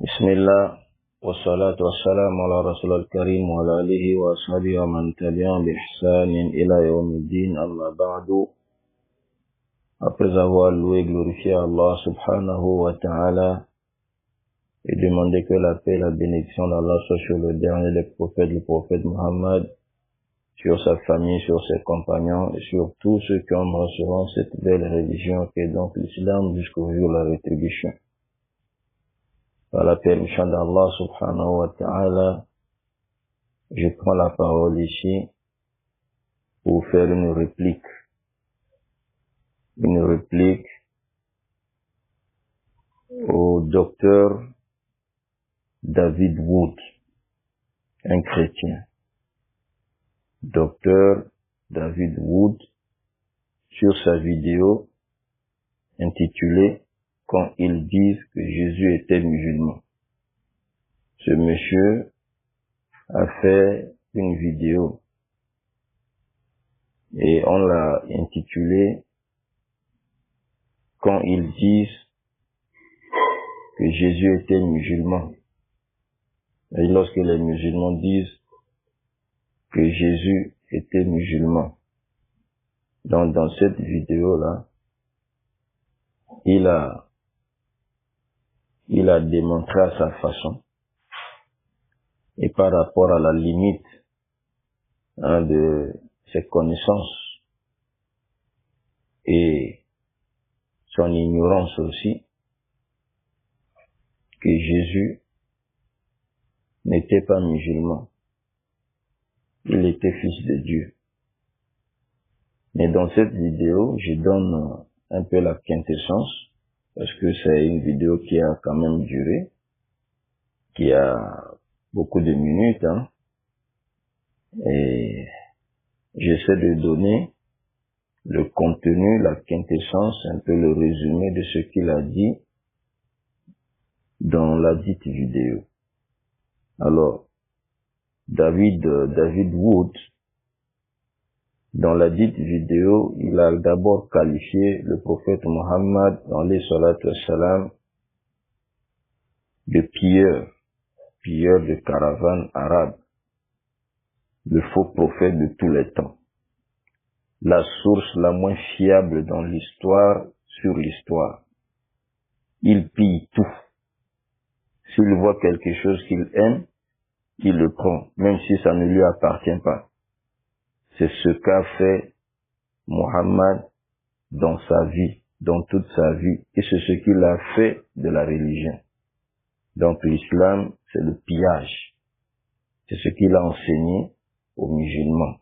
بسم الله والصلاة والسلام على رسول الكريم وعلى آله وأصحابه ومن تبعهم بإحسان إلى يوم الدين أما بعد. Après avoir loué et glorifié Allah subhanahu wa ta'ala et demandé que la paix et la bénédiction d'Allah soit sur le dernier des prophètes, le prophète Muhammad, sur sa famille, sur ses compagnons et sur tous ceux qui embrasseront cette belle religion qui est donc l'islam jusqu'au jour de la rétribution. Par la permission d'Allah subhanahu wa ta'ala, je prends la parole ici pour faire une réplique au docteur David Wood, un chrétien. Docteur David Wood, sur sa vidéo intitulée « Quand ils disent que Jésus était musulman ». Ce monsieur a fait une vidéo et on l'a intitulée « Quand ils disent que Jésus était musulman ». Et lorsque les musulmans disent que Jésus était musulman. Donc dans cette vidéo-là, il a démontré à sa façon et par rapport à la limite de ses connaissances et son ignorance aussi, que Jésus n'était pas musulman. Il était fils de Dieu. Mais dans cette vidéo, je donne un peu la quintessence, parce que c'est une vidéo qui a quand même duré, qui a beaucoup de minutes, et j'essaie de donner le contenu, la quintessence, un peu le résumé de ce qu'il a dit dans la dite vidéo. Alors, David Wood, dans la dite vidéo, il a d'abord qualifié le prophète Muhammad, alayhi salatu wassalam, de pilleur de caravanes arabes, le faux prophète de tous les temps, la source la moins fiable dans l'histoire sur l'histoire. Il pille tout. S'il voit quelque chose qu'il aime, il le prend, même si ça ne lui appartient pas. C'est ce qu'a fait Muhammad dans sa vie, dans toute sa vie, et c'est ce qu'il a fait de la religion. Donc l'islam, c'est le pillage. C'est ce qu'il a enseigné aux musulmans.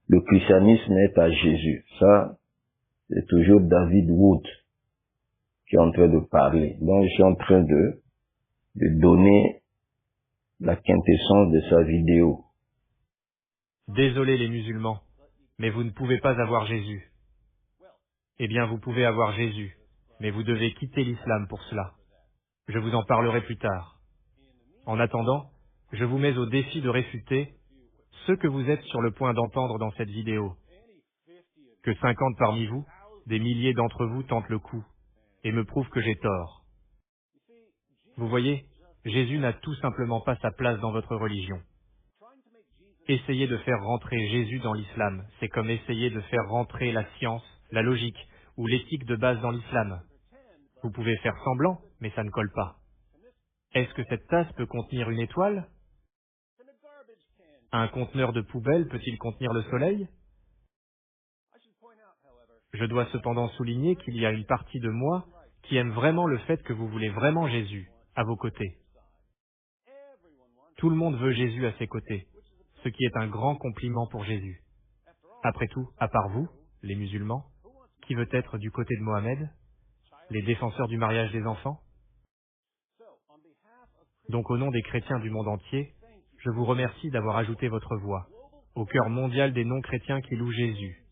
Le christianisme est à Jésus. Ça, c'est toujours David Wood qui est en train de parler. Donc je suis en train de donner la quintessence de sa vidéo. Désolé les musulmans, mais vous ne pouvez pas avoir Jésus. Eh bien, vous pouvez avoir Jésus, mais vous devez quitter l'islam pour cela. Je vous en parlerai plus tard. En attendant, je vous mets au défi de réfuter ce que vous êtes sur le point d'entendre dans cette vidéo. Que 50 parmi vous, des milliers d'entre vous tentent le coup, et me prouvent que j'ai tort. Vous voyez, Jésus n'a tout simplement pas sa place dans votre religion. Essayer de faire rentrer Jésus dans l'islam, c'est comme essayer de faire rentrer la science, la logique ou l'éthique de base dans l'islam. Vous pouvez faire semblant, mais ça ne colle pas. Est-ce que cette tasse peut contenir une étoile? Un conteneur de poubelle peut-il contenir le soleil? Je dois cependant souligner qu'il y a une partie de moi qui aime vraiment le fait que vous voulez vraiment Jésus à vos côtés. Tout le monde veut Jésus à ses côtés, ce qui est un grand compliment pour Jésus. Après tout, à part vous, les musulmans, qui veut être du côté de Mohammed, les défenseurs du mariage des enfants? Donc au nom des chrétiens du monde entier, je vous remercie d'avoir ajouté votre voix au cœur mondial des non-chrétiens qui louent Jésus.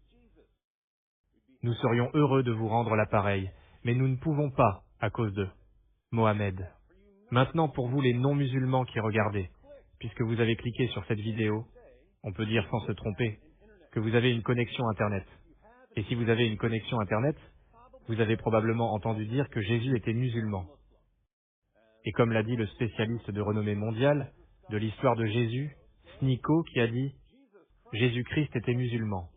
Nous serions heureux de vous rendre l'appareil, mais nous ne pouvons pas à cause de Mohammed. Maintenant pour vous les non-musulmans qui regardez, puisque vous avez cliqué sur cette vidéo, on peut dire sans se tromper, que vous avez une connexion Internet. Et si vous avez une connexion Internet, vous avez probablement entendu dire que Jésus était musulman. Et comme l'a dit le spécialiste de renommée mondiale de l'histoire de Jésus, Snico, qui a dit « Jésus-Christ était musulman ».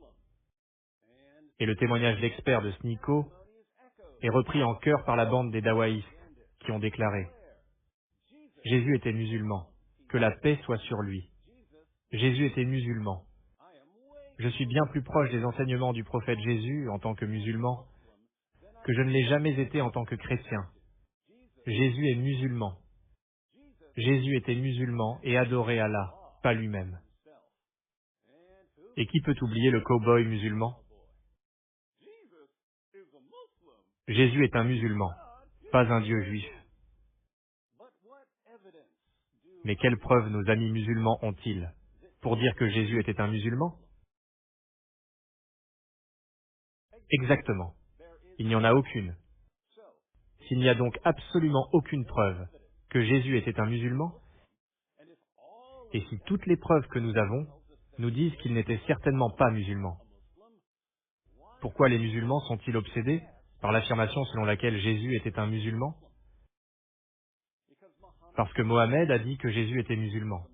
Et le témoignage d'expert de Snico est repris en chœur par la bande des dawaïstes, qui ont déclaré « Jésus était musulman, que la paix soit sur lui. Jésus était musulman. Je suis bien plus proche des enseignements du prophète Jésus en tant que musulman que je ne l'ai jamais été en tant que chrétien. Jésus est musulman. Jésus était musulman et adorait Allah, pas lui-même. Et qui peut oublier le cow-boy musulman? Jésus est un musulman, pas un Dieu juif. Mais quelles preuves nos amis musulmans ont-ils pour dire que Jésus était un musulman? Exactement. Il n'y en a aucune. S'il n'y a donc absolument aucune preuve que Jésus était un musulman, et si toutes les preuves que nous avons nous disent qu'il n'était certainement pas musulman, pourquoi les musulmans sont-ils obsédés par l'affirmation selon laquelle Jésus était un musulman? Parce que Mohammed a dit que Jésus était musulman.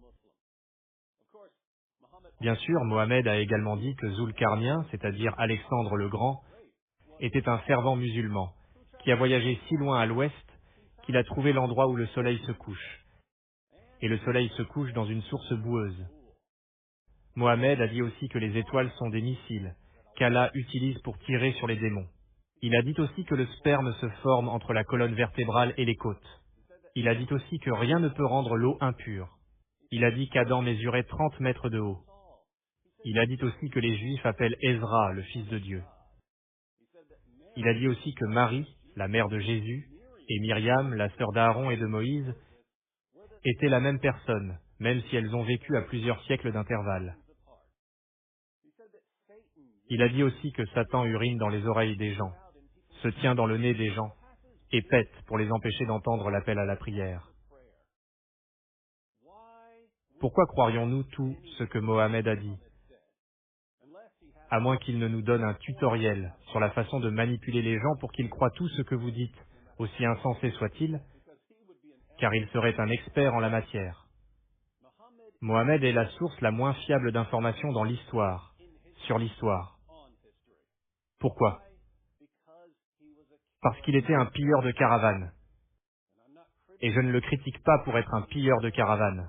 Bien sûr, Mohammed a également dit que Zulkarnien, c'est-à-dire Alexandre le Grand, était un fervent musulman, qui a voyagé si loin à l'ouest qu'il a trouvé l'endroit où le soleil se couche. Et le soleil se couche dans une source boueuse. Mohammed a dit aussi que les étoiles sont des missiles, qu'Allah utilise pour tirer sur les démons. Il a dit aussi que le sperme se forme entre la colonne vertébrale et les côtes. Il a dit aussi que rien ne peut rendre l'eau impure. Il a dit qu'Adam mesurait 30 mètres de haut. Il a dit aussi que les Juifs appellent Ezra le fils de Dieu. Il a dit aussi que Marie, la mère de Jésus, et Myriam, la sœur d'Aaron et de Moïse, étaient la même personne, même si elles ont vécu à plusieurs siècles d'intervalle. Il a dit aussi que Satan urine dans les oreilles des gens, se tient dans le nez des gens, et pète pour les empêcher d'entendre l'appel à la prière. Pourquoi croirions-nous tout ce que Mohammed a dit? À moins qu'il ne nous donne un tutoriel sur la façon de manipuler les gens pour qu'ils croient tout ce que vous dites, aussi insensé soit-il, car il serait un expert en la matière. Mohammed est la source la moins fiable d'informations dans l'histoire, sur l'histoire. Pourquoi? Parce qu'il était un pilleur de caravanes. Et je ne le critique pas pour être un pilleur de caravanes.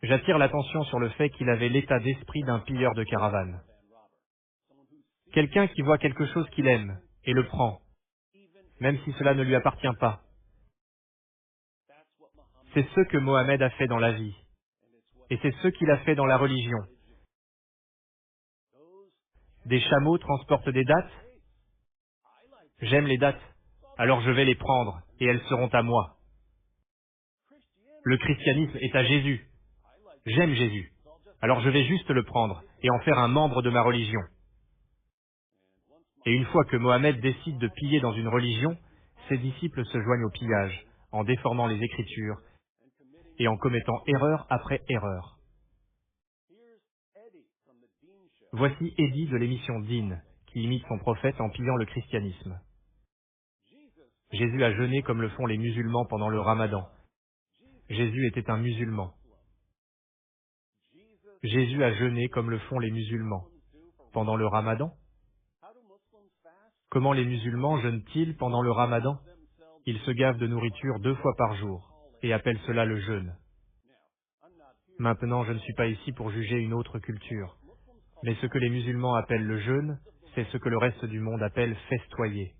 J'attire l'attention sur le fait qu'il avait l'état d'esprit d'un pilleur de caravanes. Quelqu'un qui voit quelque chose qu'il aime et le prend, même si cela ne lui appartient pas. C'est ce que Mohammed a fait dans la vie. Et c'est ce qu'il a fait dans la religion. Des chameaux transportent des dattes? J'aime les dattes, alors je vais les prendre, et elles seront à moi. Le christianisme est à Jésus. J'aime Jésus, alors je vais juste le prendre, et en faire un membre de ma religion. Et une fois que Mohammed décide de piller dans une religion, ses disciples se joignent au pillage, en déformant les Écritures, et en commettant erreur après erreur. Voici Eddie de l'émission Dean, qui imite son prophète en pillant le christianisme. Jésus a jeûné comme le font les musulmans pendant le Ramadan. Jésus était un musulman. Jésus a jeûné comme le font les musulmans pendant le Ramadan. Comment les musulmans jeûnent-ils pendant le Ramadan? Ils se gavent de nourriture 2 fois par jour et appellent cela le jeûne. Maintenant, je ne suis pas ici pour juger une autre culture, mais ce que les musulmans appellent le jeûne, c'est ce que le reste du monde appelle festoyer.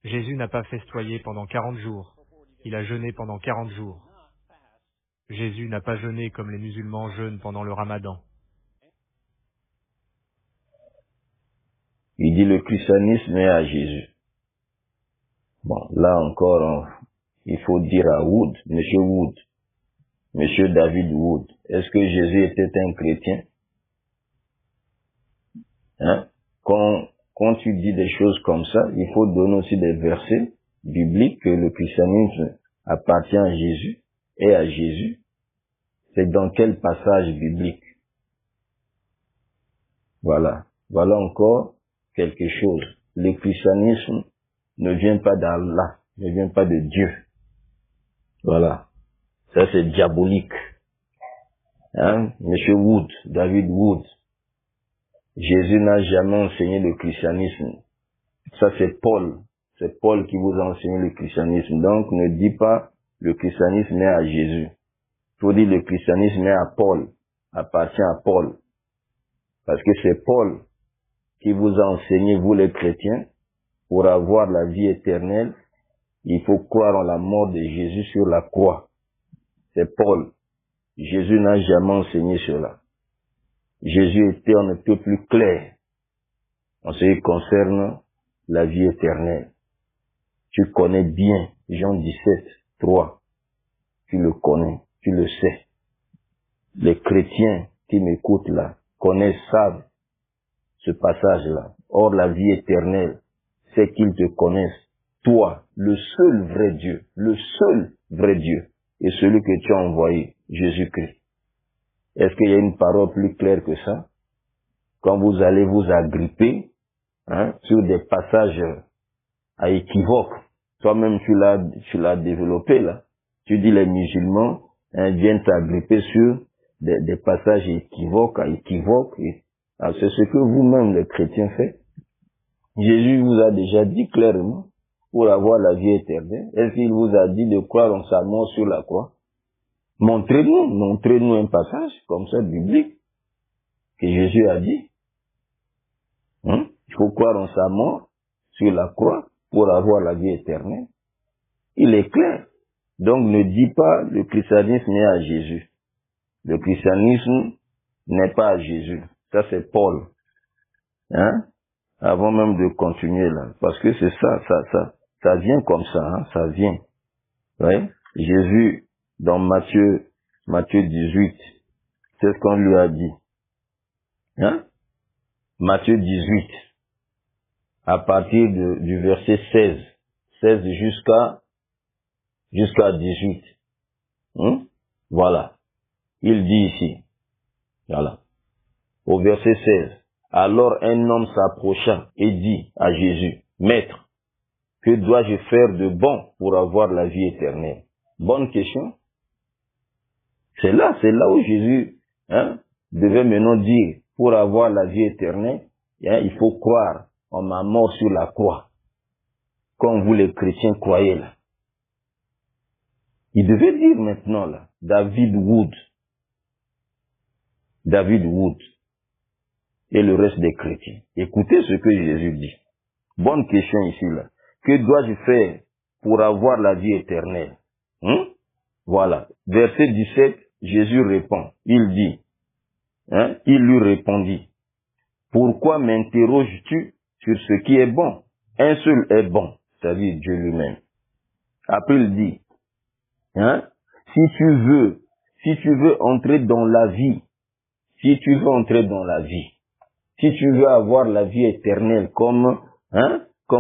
Jésus n'a pas festoyé pendant 40 jours, il a jeûné pendant 40 jours. Jésus n'a pas jeûné comme les musulmans jeûnent pendant le Ramadan. Il dit le christianisme est à Jésus. Bon, là encore, il faut dire à Wood, Monsieur David Wood, est-ce que Jésus était un chrétien? Hein? Quand tu dis des choses comme ça, il faut donner aussi des versets bibliques que le christianisme appartient à Jésus et à Jésus. C'est dans quel passage biblique? Voilà. Voilà encore quelque chose. Le christianisme ne vient pas d'Allah, ne vient pas de Dieu. Voilà. Ça, c'est diabolique. Hein? Monsieur Wood, David Wood. Jésus n'a jamais enseigné le christianisme. Ça, c'est Paul. C'est Paul qui vous a enseigné le christianisme. Donc, ne dis pas le christianisme est à Jésus. Il faut dire le christianisme est à Paul. Appartient à Paul. Parce que c'est Paul qui vous a enseigné, vous les chrétiens, pour avoir la vie éternelle, il faut croire en la mort de Jésus sur la croix. C'est Paul. Jésus n'a jamais enseigné cela. Jésus était un peu plus clair en ce qui concerne la vie éternelle. Tu connais bien Jean 17, 3. Tu le connais, tu le sais. Les chrétiens qui m'écoutent là connaissent, savent ce passage-là. Or, la vie éternelle, c'est qu'ils te connaissent. Toi, le seul vrai Dieu, et celui que tu as envoyé, Jésus-Christ. Est-ce qu'il y a une parole plus claire que ça? Quand vous allez vous agripper sur des passages à équivoque, toi-même tu l'as développé là. Tu dis les musulmans viennent t'agripper sur des passages équivoques à équivoque. C'est ce que vous-même les chrétiens faites. Jésus vous a déjà dit clairement pour avoir la vie éternelle. Est-ce qu'il vous a dit de croire en sa mort sur la croix? Montrez-nous un passage comme ça biblique que Jésus a dit. Il faut croire en sa mort sur la croix pour avoir la vie éternelle. Il est clair. Donc ne dis pas le christianisme est à Jésus. Le christianisme n'est pas à Jésus. Ça c'est Paul. Avant même de continuer là. Parce que c'est ça vient comme ça, ça vient. Ouais. Jésus, dans Matthieu 18, c'est ce qu'on lui a dit. Matthieu 18, à partir du verset 16 jusqu'à 18. Voilà. Il dit ici, voilà, au verset 16, alors un homme s'approcha et dit à Jésus, Maître, que dois-je faire de bon pour avoir la vie éternelle? Bonne question. C'est là où Jésus devait maintenant dire, pour avoir la vie éternelle, il faut croire en ma mort sur la croix, comme vous les chrétiens croyez là. Il devait dire maintenant là, David Wood, et le reste des chrétiens. Écoutez ce que Jésus dit. Bonne question ici là. Que dois-je faire pour avoir la vie éternelle? Voilà. Verset 17, Jésus répond. Il dit, il lui répondit, pourquoi m'interroges-tu sur ce qui est bon? Un seul est bon, c'est-à-dire Dieu lui-même. Après il dit, si tu veux entrer dans la vie, si tu veux avoir la vie éternelle, comme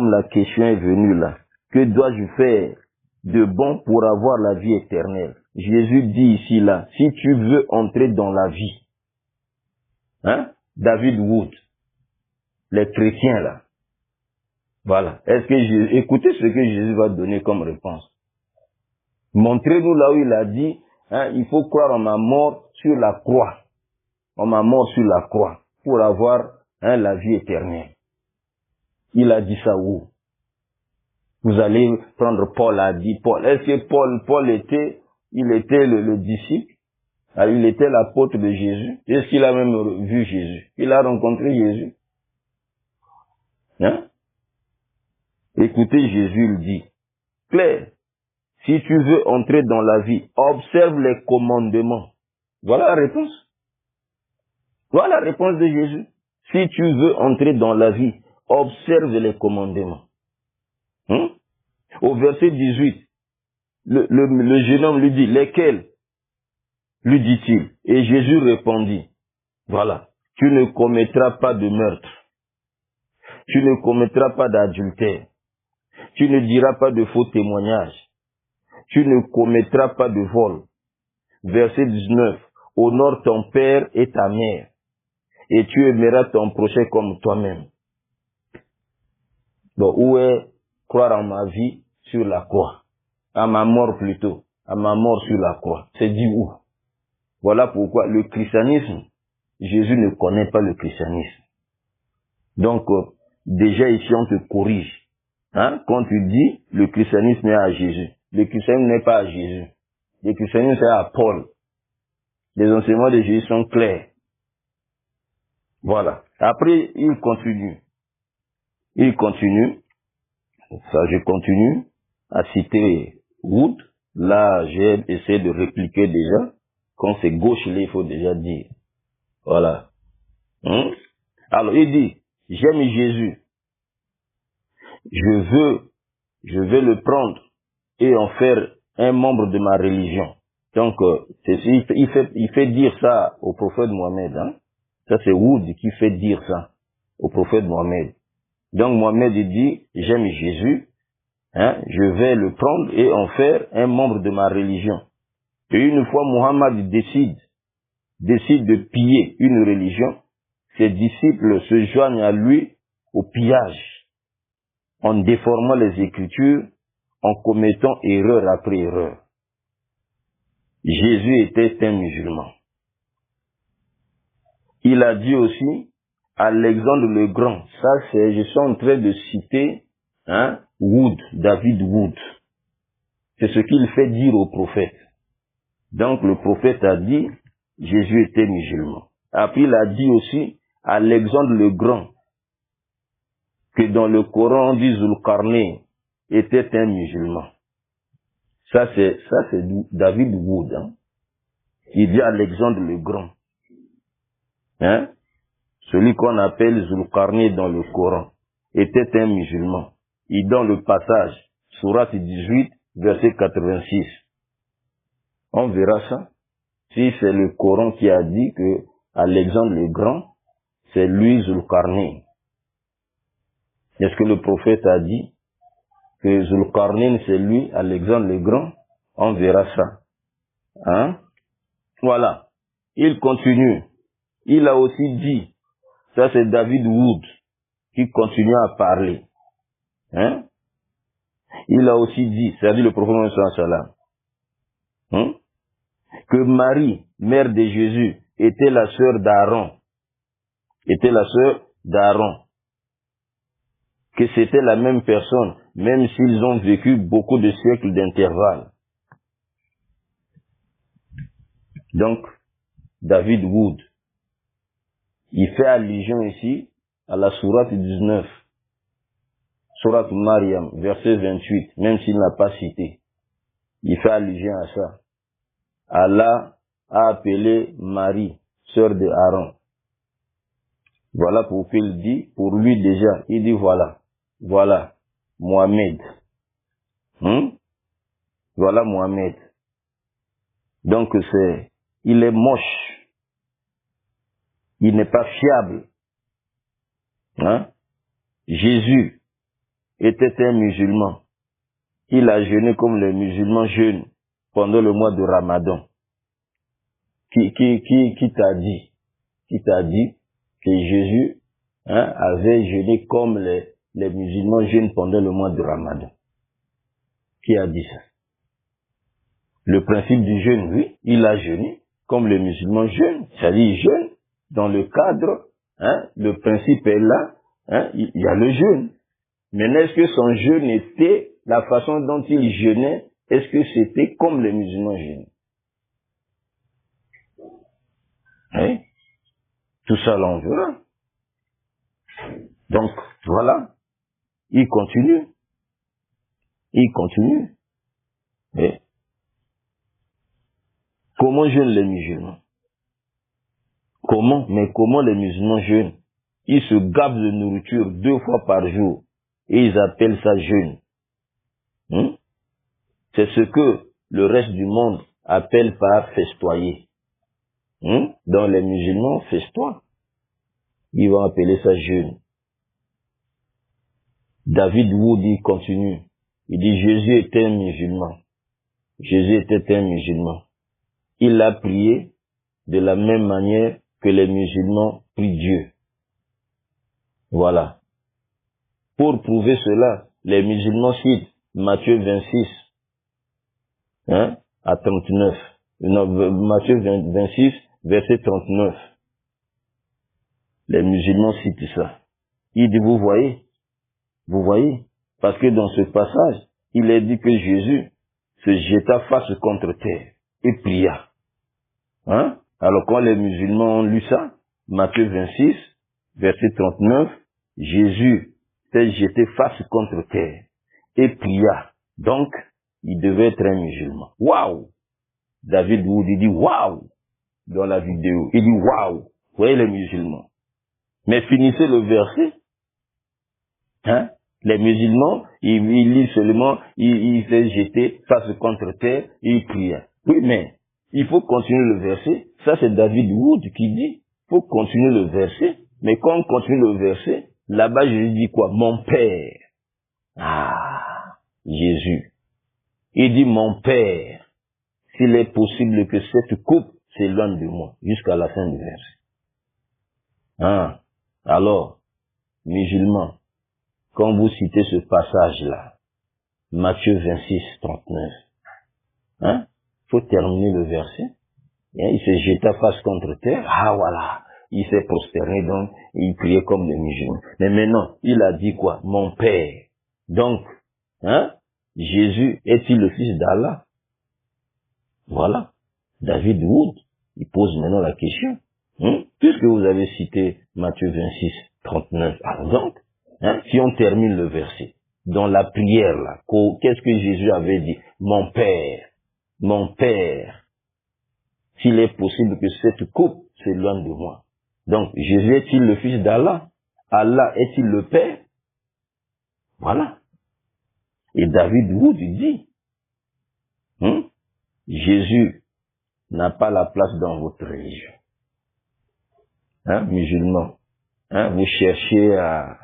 la question est venue là, que dois-je faire de bon pour avoir la vie éternelle? Jésus dit ici là, si tu veux entrer dans la vie, David Wood, les chrétiens là, voilà. Écoutez ce que Jésus va donner comme réponse. Montrez-nous là où il a dit, il faut croire en ma mort sur la croix. En ma mort sur la croix. Pour avoir la vie éternelle. Il a dit ça où? Vous allez prendre Paul a dit Paul. Est-ce que Paul était le disciple? Il était l'apôtre de Jésus. Est-ce qu'il a même vu Jésus? Il a rencontré Jésus. Écoutez, Jésus il dit, clair, si tu veux entrer dans la vie, observe les commandements. Voilà la réponse. Voilà la réponse de Jésus. Si tu veux entrer dans la vie, observe les commandements. Au verset 18, le jeune homme lui dit, lesquels? Lui dit-il. Et Jésus répondit, voilà, tu ne commettras pas de meurtre. Tu ne commettras pas d'adultère. Tu ne diras pas de faux témoignages. Tu ne commettras pas de vol. Verset 19, honore ton père et ta mère. Et tu aimeras ton prochain comme toi-même. Donc, où est croire en ma vie sur la croix? À ma mort plutôt. à ma mort sur la croix. C'est dit où? Voilà pourquoi le christianisme, Jésus ne connaît pas le christianisme. Donc, déjà ici, on te corrige. Hein? Quand tu dis, le christianisme est à Jésus. Le christianisme n'est pas à Jésus. Le christianisme est à Paul. Les enseignements de Jésus sont clairs. Voilà. Après, il continue. Il continue. Ça, je continue à citer Wood. Là, j'ai essayé de répliquer déjà. Quand c'est gauche, là, il faut déjà dire. Voilà. Alors, il dit, j'aime Jésus. Je veux le prendre et en faire un membre de ma religion. Donc, il fait dire ça au prophète Mohammed. Hein? Ça, c'est Wood qui fait dire ça au prophète Mohammed. Donc, Mohammed, il dit, j'aime Jésus, hein? Je vais le prendre et en faire un membre de ma religion. Et une fois Mohammed décide de piller une religion, ses disciples se joignent à lui au pillage, en déformant les Écritures, en commettant erreur après erreur. Jésus était un musulman. Il a dit aussi, Alexandre le Grand, ça c'est, je suis en train de citer, hein, Wood, David Wood. C'est ce qu'il fait dire au prophète. Donc le prophète a dit, Jésus était musulman. Après il a dit aussi, Alexandre le Grand, que dans le Coran on dit Zulkarnain était un musulman. Ça c'est David Wood, hein. Il dit Alexandre le Grand. Hein? Celui qu'on appelle Zulkarnain dans le Coran était un musulman. Et dans le passage, Sourate 18, verset 86. On verra ça. Si c'est le Coran qui a dit que Alexandre le Grand, c'est lui Zulkarnain. Est-ce que le prophète a dit que Zulkarnain c'est lui, Alexandre le Grand? On verra ça. Hein? Voilà. Il continue. Il a aussi dit, ça c'est David Wood qui continue à parler. Hein? Il a aussi dit, c'est-à-dire le prophète Mohammed sallallahu alayhi wa sallam, que Marie, mère de Jésus, était la sœur d'Aaron. Que c'était la même personne, même s'ils ont vécu beaucoup de siècles d'intervalle. Donc, David Wood, il fait allusion ici à la sourate 19, sourate Mariam, verset 28, même s'il n'a pas cité. Il fait allusion à ça. Allah a appelé Marie, sœur de Aaron. Voilà pourquoi il dit, pour lui déjà, il dit voilà, Mohamed. Voilà Mohamed. Donc il est moche. Il n'est pas fiable. Hein? Jésus était un musulman. Il a jeûné comme les musulmans jeûnent pendant le mois de Ramadan. Qui t'a dit? Qui t'a dit que Jésus, hein, avait jeûné comme les musulmans jeûnent pendant le mois de Ramadan? Qui a dit ça? Le principe du jeûne, oui, il a jeûné comme les musulmans jeûnent. C'est-à-dire, il jeûne dans le cadre, hein, le principe est là, hein, il y a le jeûne. Mais est-ce que son jeûne était, la façon dont il jeûnait, est-ce que c'était comme les musulmans jeûnent? Hein? Tout ça, là, on verra. Donc, voilà. Il continue. Et comment jeûnent les musulmans? Comment les musulmans jeûnent? Ils se gavent de nourriture 2 fois par jour. Et ils appellent ça jeûne. C'est ce que le reste du monde appelle par festoyer. Dans les musulmans, festoient. Ils vont appeler ça jeûne. David Wood, il continue. Il dit, Jésus était un musulman. Il a prié de la même manière que les musulmans prient Dieu. Voilà. Pour prouver cela, les musulmans citent Matthieu 26. Hein? à 39. Non, Matthieu 26, verset 39. Les musulmans citent ça. Il dit, vous voyez, parce que dans ce passage, il est dit que Jésus se jeta face contre terre et pria. Hein? Alors quand les musulmans ont lu ça, Matthieu 26, verset 39, Jésus s'est jeté face contre terre et pria. Donc, il devait être un musulman. Waouh! David Wood, il dit waouh! Dans la vidéo. Il dit waouh! Vous voyez les musulmans. Mais finissez le verset. Hein? Les musulmans, ils lisent seulement, il s'est jeté face contre terre et il pria. Oui, mais il faut continuer le verset. Ça, c'est David Wood qui dit. Il faut continuer le verset. Mais quand on continue le verset, là-bas, Jésus dit quoi? Mon Père. Ah, Jésus. Il dit, mon Père, s'il est possible que cette coupe s'éloigne de moi, jusqu'à la fin du verset. Hein? Alors, musulmans, quand vous citez ce passage-là, Matthieu 26, 39, hein? Faut terminer le verset. Il se jeta face contre terre. Ah, voilà. Il s'est prosterné, donc, il priait comme des musulmans. Mais maintenant, il a dit quoi? Mon Père. Donc, hein? Jésus est-il le fils d'Allah? Voilà. David Wood, il pose maintenant la question. Puisque vous avez cité Matthieu 26, 39, alors donc, hein, si on termine le verset, dans la prière là, qu'est-ce que Jésus avait dit? Mon Père, s'il est possible que cette coupe s'éloigne de moi. Donc, Jésus est-il le fils d'Allah? Allah est-il le Père? Voilà. Et David Wood dit, Jésus n'a pas la place dans votre religion. Hein, musulmans, hein, vous cherchez à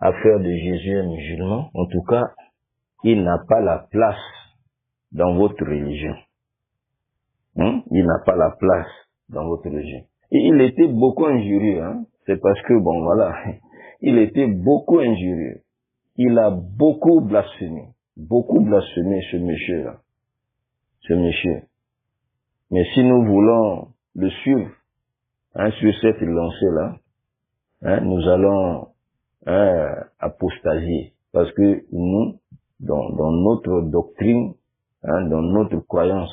faire de Jésus un musulman. En tout cas, il n'a pas la place dans votre religion. Il n'a pas la place dans votre religion. Et il était beaucoup injurieux. Hein. C'est parce que, bon, voilà, il était beaucoup injurieux. Il a beaucoup blasphémé ce monsieur-là. Ce monsieur. Mais si nous voulons le suivre, hein, sur cette lancée-là, hein, nous allons apostasier. Parce que nous, dans notre doctrine, hein, dans notre croyance,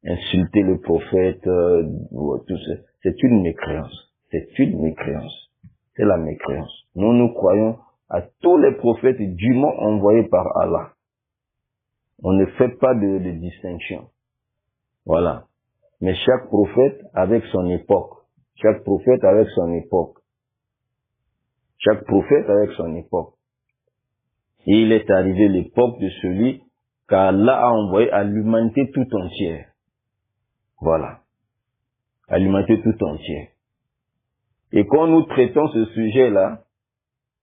insulter le prophète, tout ça, c'est une mécréance. C'est une mécréance. C'est la mécréance. Nous croyons à tous les prophètes dûment envoyés par Allah. On ne fait pas de distinction. Voilà. Mais chaque prophète avec son époque. Chaque prophète avec son époque. Chaque prophète avec son époque. Et il est arrivé l'époque de celui qu'Allah a envoyé à l'humanité tout entière. Voilà. À l'humanité tout entière. Et quand nous traitons ce sujet-là,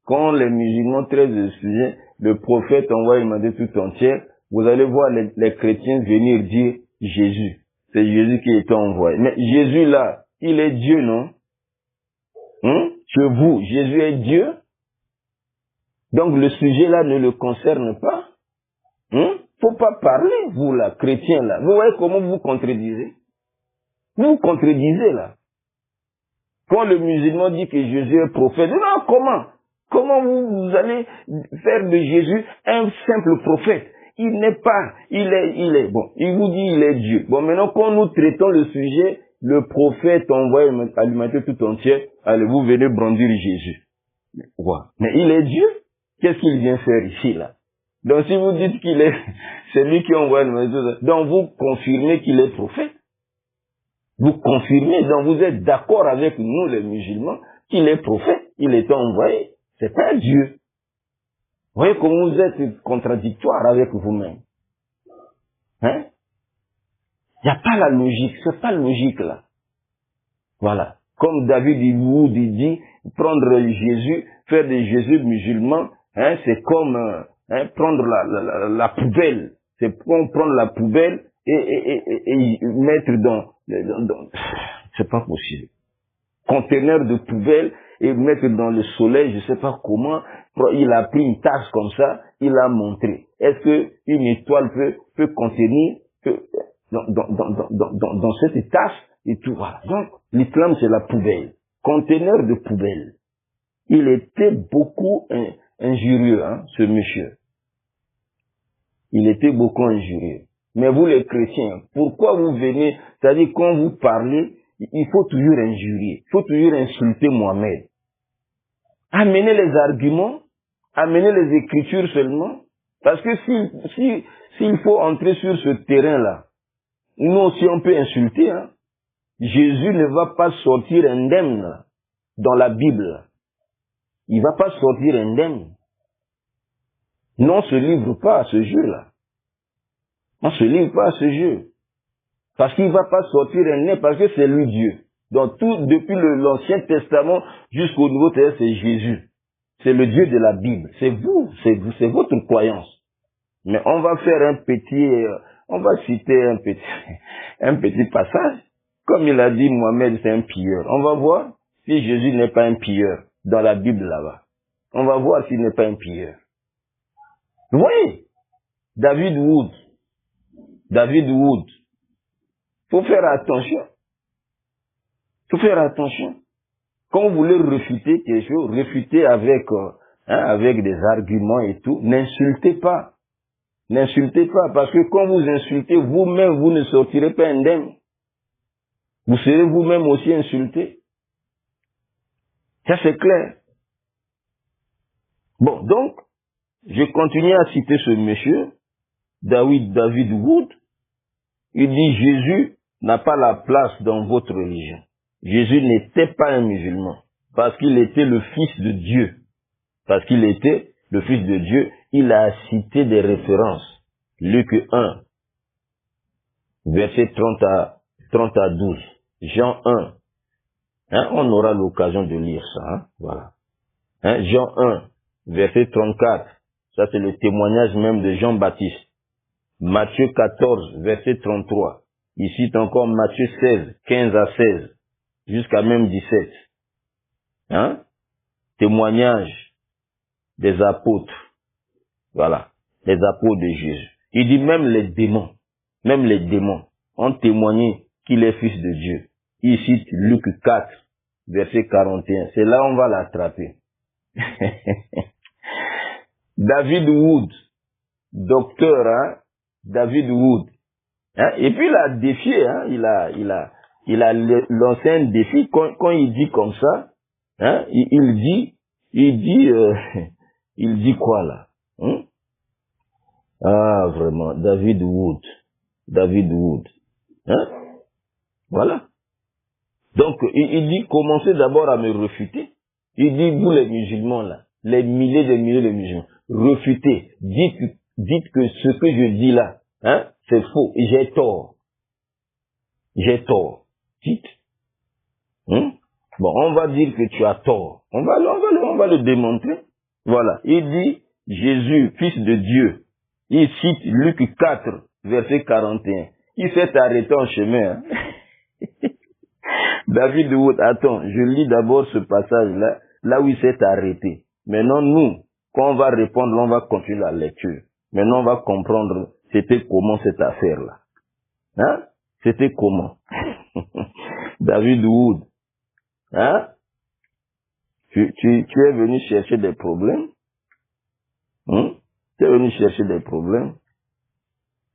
quand les musulmans traitent ce sujet, le prophète envoie à l'humanité tout entière, vous allez voir les chrétiens venir dire Jésus. C'est Jésus qui est envoyé. Mais Jésus là, il est Dieu, non? Chez vous, Jésus est Dieu? Donc le sujet là ne le concerne pas. Faut pas parler, vous là, chrétiens là. Vous voyez comment vous contredisez? Vous contredisez là. Quand le musulman dit que Jésus est prophète, non, comment? Comment vous allez faire de Jésus un simple prophète? Il n'est pas, il est, bon, il vous dit il est Dieu. Bon, maintenant, quand nous traitons le sujet, le prophète envoyé à l'humanité tout entière, allez, vous venez brandir Jésus. Ouais. Mais il est Dieu. Qu'est-ce qu'il vient faire ici, là? Donc, si vous dites qu'il est celui qui envoie l'humanité tout entière, donc vous confirmez qu'il est prophète. Vous confirmez, donc vous êtes d'accord avec nous, les musulmans, qu'il est prophète, il est envoyé. C'est un Dieu. Vous voyez comment vous êtes contradictoire avec vous-même. Hein? Il n'y a pas la logique, c'est pas logique là. Voilà. Comme David Wood dit, prendre Jésus, faire de Jésus musulman, hein, c'est comme prendre la poubelle. C'est comme prendre la poubelle et mettre dans c'est pas possible. Conteneur de poubelle et mettre dans le soleil, je sais pas comment, il a pris une tasse comme ça, il a montré. Est-ce que une étoile peut contenir dans cette tasse et tout. Voilà. Donc, l'islam, c'est la poubelle. Conteneur de poubelle. Il était beaucoup injurieux, hein, ce monsieur. Il était beaucoup injurieux. Mais vous, les chrétiens, pourquoi vous venez, c'est-à-dire quand vous parlez, il faut toujours injurier, il faut toujours insulter Mohamed. Amenez les arguments, amenez les écritures seulement, parce que s'il faut entrer sur ce terrain-là, nous aussi on peut insulter, hein. Jésus ne va pas sortir indemne là, dans la Bible. Il va pas sortir indemne. Non, on se livre pas à ce jeu-là. On se livre pas à ce jeu. Parce qu'il va pas sortir indemne, parce que c'est lui Dieu. Donc tout, depuis l'Ancien Testament jusqu'au Nouveau Testament, c'est Jésus. C'est le Dieu de la Bible. C'est vous, c'est votre croyance. Mais on va faire on va citer un petit passage. Comme il a dit, Mohamed, c'est un pilleur. On va voir si Jésus n'est pas un pilleur dans la Bible là-bas. On va voir s'il n'est pas un pilleur. Oui, David Wood. Faut faire attention. Faut faire attention. Quand vous voulez refuter quelque chose, refutez avec des arguments et tout. N'insultez pas. N'insultez pas, parce que quand vous insultez, vous-même, vous ne sortirez pas indemne. Vous serez vous-même aussi insulté. Ça, c'est clair. Bon, donc, je continue à citer ce monsieur, David Wood. Il dit, Jésus n'a pas la place dans votre religion. Jésus n'était pas un musulman, parce qu'il était le Fils de Dieu. Parce qu'il était le Fils de Dieu, il a cité des références. Luc 1, verset 30 à 12. Jean 1. Hein, on aura l'occasion de lire ça. Hein, voilà. Hein, Jean 1, verset 34. Ça, c'est le témoignage même de Jean-Baptiste. Matthieu 14, verset 33. Il cite encore Matthieu 16, 15 à 16, jusqu'à même 17. Hein? Témoignage des apôtres. Voilà. Les apôtres de Jésus. Il dit même les démons ont témoigné qu'il est fils de Dieu. Il cite Luc 4, verset 41. C'est là on va l'attraper. David Wood, docteur, hein? David Wood. Hein? Et puis il a défié, hein? Il a lancé un défi quand il dit comme ça, hein? Il dit quoi là? Hein? Ah, vraiment, David Wood. Hein? Voilà. Donc, il dit, commencez d'abord à me refuter. Il dit, vous les musulmans là, les milliers de musulmans, refutez. Dites que ce que je dis là, hein, c'est faux. J'ai tort. Dites. Hein? Bon, on va dire que tu as tort. On va le démontrer. Voilà. Il dit, Jésus, fils de Dieu. Il cite Luc 4, verset 41. Il s'est arrêté en chemin. Hein? David Wood, attends, je lis d'abord ce passage-là, là où il s'est arrêté. Maintenant, nous, quand on va répondre, on va continuer la lecture. Maintenant, on va comprendre c'était comment cette affaire-là. Hein? C'était comment? David Wood. Hein? Tu es venu chercher des problèmes? Hein? Tu es venu chercher des problèmes?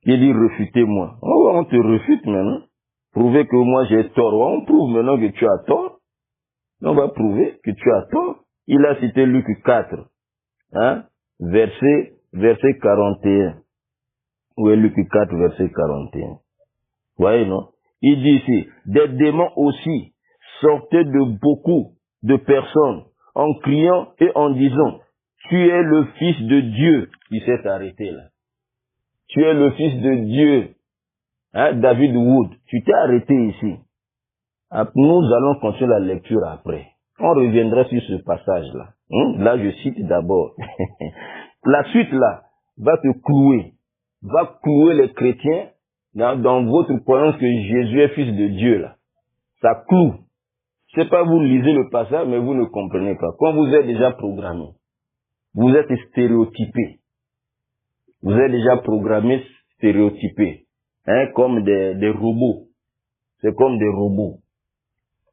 Il dit, refutez-moi. Oh, on te refute maintenant. Prouvez que moi j'ai tort. On prouve maintenant que tu as tort. On va prouver que tu as tort. Il a cité Luc 4, hein, verset 41. Où est Luc 4, verset 41? Vous voyez, non? Il dit ici, des démons aussi sortaient de beaucoup de personnes en criant et en disant, tu es le Fils de Dieu. Il s'est arrêté là. Tu es le Fils de Dieu. Hein, David Wood, tu t'es arrêté ici. Nous allons continuer la lecture après. On reviendra sur ce passage-là. Là, je cite d'abord. La suite, là, va clouer les chrétiens dans votre croyance que Jésus est fils de Dieu, là. Ça cloue. C'est pas vous lisez le passage, mais vous ne comprenez pas. Quand vous êtes déjà programmé, vous êtes stéréotypé. Vous êtes déjà programmé, stéréotypé. hein, comme des robots. C'est comme des robots.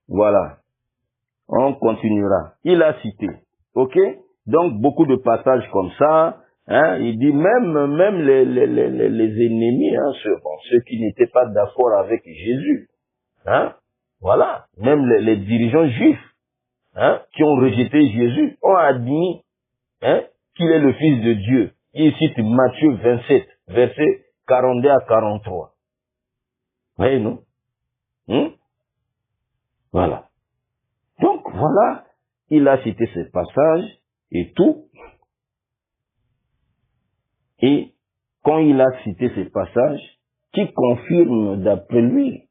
Voilà. On continuera. Il a cité. Ok? Donc, beaucoup de passages comme ça. Hein, il dit même les ennemis, hein, ceux qui n'étaient pas d'accord avec Jésus. Hein? Voilà. Même les dirigeants juifs, hein, qui ont rejeté Jésus ont admis, hein, qu'il est le Fils de Dieu. Il cite Matthieu 27, versets 42 à 43. Vous voyez, non? Voilà. Donc, voilà, il a cité ces passages et tout. Et quand il a cité ces passages, qui confirme d'après lui,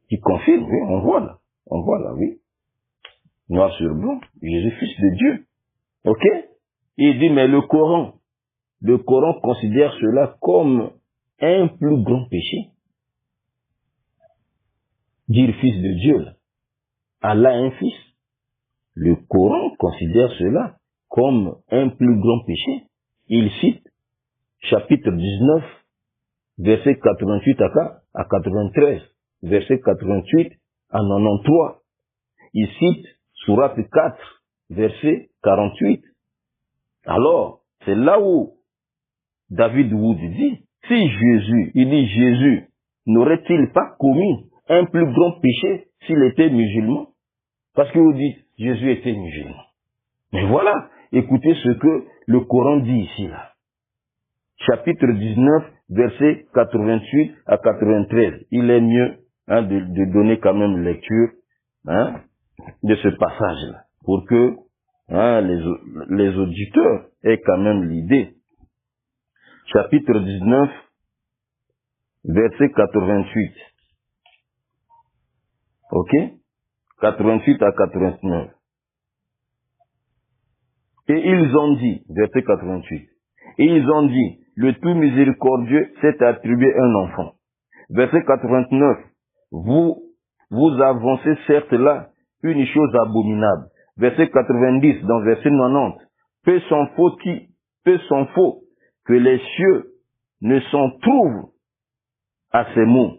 qui confirme, oui, on voit là, oui. Noir sur blanc, Jésus, Fils de Dieu. Ok? Il dit, mais le Coran considère cela comme un plus grand péché. Dire Fils de Dieu, là. Allah a un fils. Le Coran considère cela comme un plus grand péché. Il cite chapitre 19, verset 88 à 93, verset 88 à 93. Il cite Sourate 4, verset 48. Alors, c'est là où David Wood dit, si Jésus n'aurait-il pas commis un plus grand péché s'il était musulman? Parce que vous dites, Jésus était musulman. Mais voilà, écoutez ce que le Coran dit ici, là. Chapitre 19, verset 88 à 93. Il est mieux, hein, de donner quand même lecture, hein, de ce passage-là, pour que, hein, les auditeurs aient quand même l'idée. Chapitre 19, verset 88. Ok? 88 à 89. Et ils ont dit, verset 88, et ils ont dit, le tout miséricordieux s'est attribué un enfant. Verset 89, vous avancez certes là une chose abominable. Verset 90, dans verset 90, peu s'en faut que les cieux ne s'en trouvent à ces mots.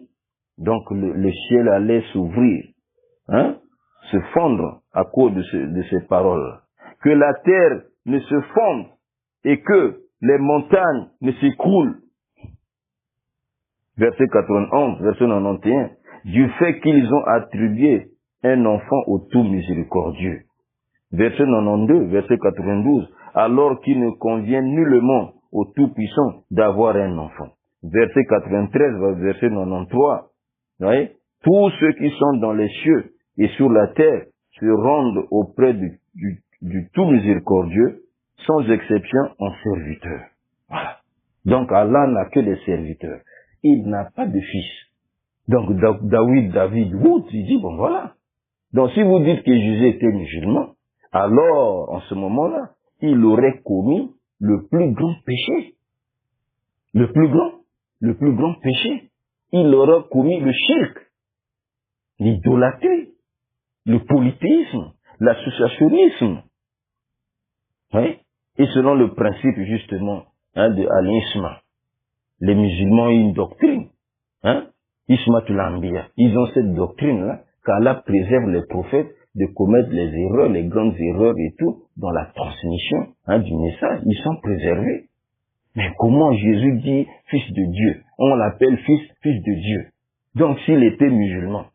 Donc le ciel allait s'ouvrir, hein, se fondre à cause de ces paroles. Que la terre ne se fonde et que les montagnes ne s'écroulent. Verset 91, verset 91, du fait qu'ils ont attribué un enfant au tout miséricordieux. Verset 92, verset 92, alors qu'il ne convient nullement au Tout-Puissant d'avoir un enfant. Verset 93, verset 93, vous voyez, tous ceux qui sont dans les cieux et sur la terre se rendent auprès du tout miséricordieux, sans exception en serviteurs. Voilà. Donc Allah n'a que des serviteurs. Il n'a pas de fils. Donc David Wood, il dit, bon voilà. Donc si vous dites que Jésus était musulman, alors en ce moment-là, il aurait commis le plus grand péché. Le plus grand péché. Il aurait commis le shirk, l'idolâtrie, le polythéisme, l'associationnisme. Oui? Et selon le principe justement, hein, de Al-Isma, les musulmans ont une doctrine, hein, Ismatul Anbiya. Ils ont cette doctrine-là, qu'Allah préserve les prophètes de commettre les erreurs, les grandes erreurs et tout, dans la transmission, hein, du message. Ils sont préservés. Mais comment Jésus dit Fils de Dieu? On l'appelle Fils de Dieu. Donc s'il était musulman,